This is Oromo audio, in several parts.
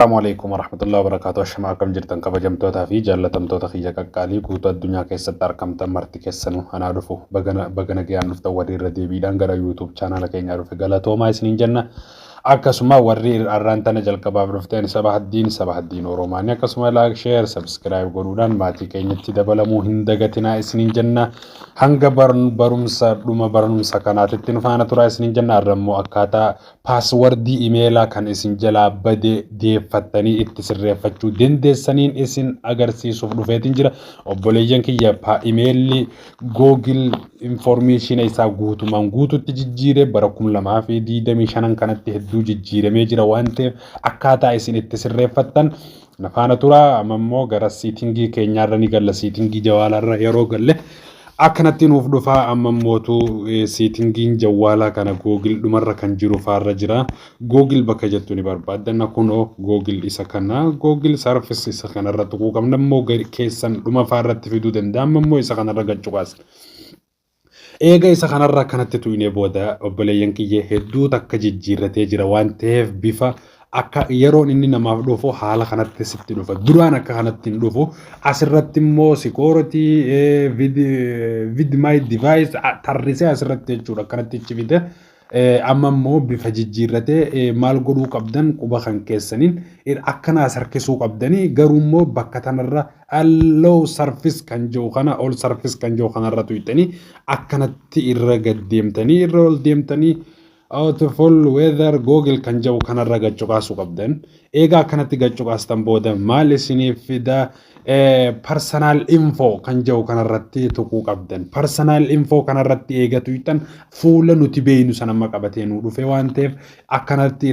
السلام عليكم ورحمة الله وبركاته. شمعكم جرتن كبجمتوتا في جالتمتوتا خيجا كقالي كوتا الدنيا كيسة تاركم تمرتي كيسنو أنا أعرفه بغنا جيان نفتو وري ردي بيدان غرا يوتيوب channel كين يعرف غلطو ما سنين جنة akkasuma warri arraantana jalqabaaf dhufteen sabah haddiin Oromaanii akkasuma like share subscribe godhuudhaan maatii keenyatti dabalamuu hin dagatinaa isiniin jenna hanga barumsa kanaatitti nu faana turaa isiniin jenna arrammoo akkaataa paaswordii imeelaa kan isin jalaa bade deeffattanii itti sirreeffachuu dandeessaniin isin agarsiisuuf dhufeetiin jira obboleeyyan kiyya imeelli Google information isaa guutumaan guututti jijjiire bara 2025 kanatti hedduu jijjiiramee jira waan ta'eef akkaataa isin itti sirreeffattan nafaana tura ammoo gara siitingii keenyaarra ni galla siitingii jawaalarra yeroo galle akkanatti nuuf dhufaa ammootu siitingiin jawaalaa kana Google dhumarra kan jiru faarra jira Google bakka jettu ni barbaadanna kunoo Google isa kana Google service isa kanarra tuquu qabna ammoo keessan dhuma faarratti fiduu danda'am ammoo isa kanarra gachuqaas eega isa kanarra kanatti tuyne booda obboleeyyan kiyye hedduu takka jijjiirratee jira waan ta'eef bifa akka yeroon inni namaaf dhufu haala kanatti sitti dhufa duraan akka kanatti hin dhufu asirratti immoo security with my device tarrisee asirratti jechuudha kanatti ichi fide amma immoo bifa jijjiirratee maal godhuu qabdan quba kan keessaniin akkana sarkisuu qabdanii garuu immoo bakka tanarra allow service kan jiru kana all service kan jiru kanarra tuytanii akkanatti irra gaddeemtanii irra ol deemtanii Outfall weather Google kan jiru kanarra gachuqaasuu qabdan eegaa kanatti gachuqaastan booda maal isiniif fida personal info kan jiru kanarratti tuquu qabdan personal info kanarratti eegatu yittan fuula nuti beeynu sanamma qabatee nu dhufe waan ta'eef akkanatti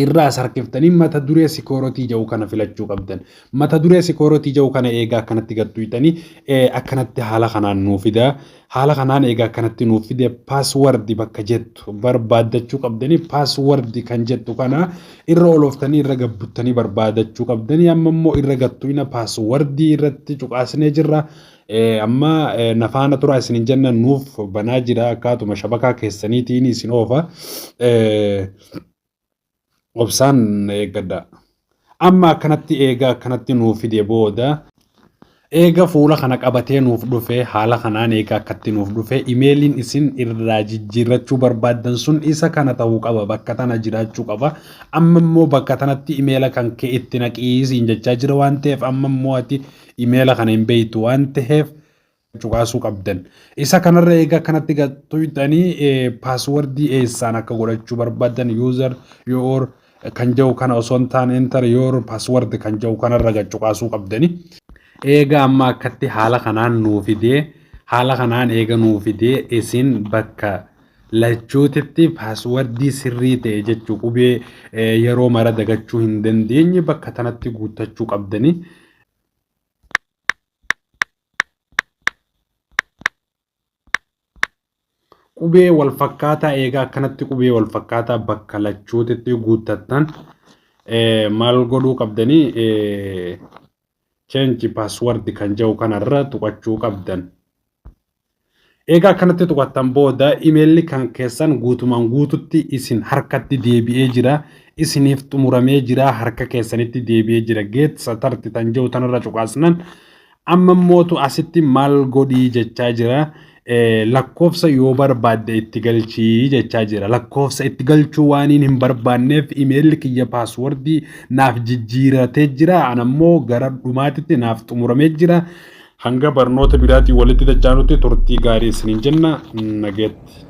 irraa sarkiftanii mata duree security jiru kana filachuu qabdan mata duree security jiru kana eegaa akkanatti gattuitanii akkanatti haala kanaan nuu fida haala kanaan eegaa akkanatti nuu fide password bakka jettu barbaadachuu qabdanii password kan jettu kana irra oloftanii irra gabbuttanii barbaadachuu qabdanii amma immoo irra gattuina password irratti cuqaasnee jirra amma nafaana tura isinin jenna nuuf banaa jira akkaatuma shabakaa keessaniitiin isin oofa obsaan eeggadha amma akkanatti eegaa akkanatti nuuf fide booda eega fuula kana qabatee nuuf dhufe haala kanaan eegaa akkatti nuuf dhufe imeeliin isin irraa jijjiirrachuu barbaadan sun isa kana ta'uu qaba bakka tana jiraachuu qaba amma immoo bakka tanatti imeela kan kee itti naqiisiin jechaa jira waan ta'eef amma immoo ati imeela kana hin beeytu waan ta'eef cuqaasuu qabdan isa kanarra eegaa kanatti gattuitanii paaswordii eessaan akka godhachuu barbaadan user your kan jiru kana osoo hin taane enter your password kan jiru kanarra gachuqaasuu qabdani eega amma akkatti haala kanaan nuu fidee haala kanaan eega nuu fidee isin bakka lachuutitti paaswordii sirrii ta'e jechuu qubee yeroo mara dagachuu hin dandeenye bakka tanatti guuttachuu qabdani qubee wal fakkaataa eegaa akkanatti qubee wal fakkaataa bakka lachuutitti guuttattan maal godhuu qabdanii change password kan jiru kanarra tuqachuu qabdan eegaa akkanatti tuqattan booda imeelli kan keessan guutumaan guututti isin harkatti deebi'ee jira isiniif xumuramee jira harka keessanitti deebi'ee jira get started tan jiru tanarra cuqaasnan amma mootu asitti maal godhii jechaa jira lakkoofsa yoo barbaadde itti galchii jechaa jira lakkoofsa itti galchuu waaniin hin barbaanneef imeelli kiyya paaswordii naaf jijjiiratee jira anammoo gara dhumaatitti naaf xumuramee jira hanga barnoota biraatii walitti dachaanutti turtii gaarii isiniin jenna nageetti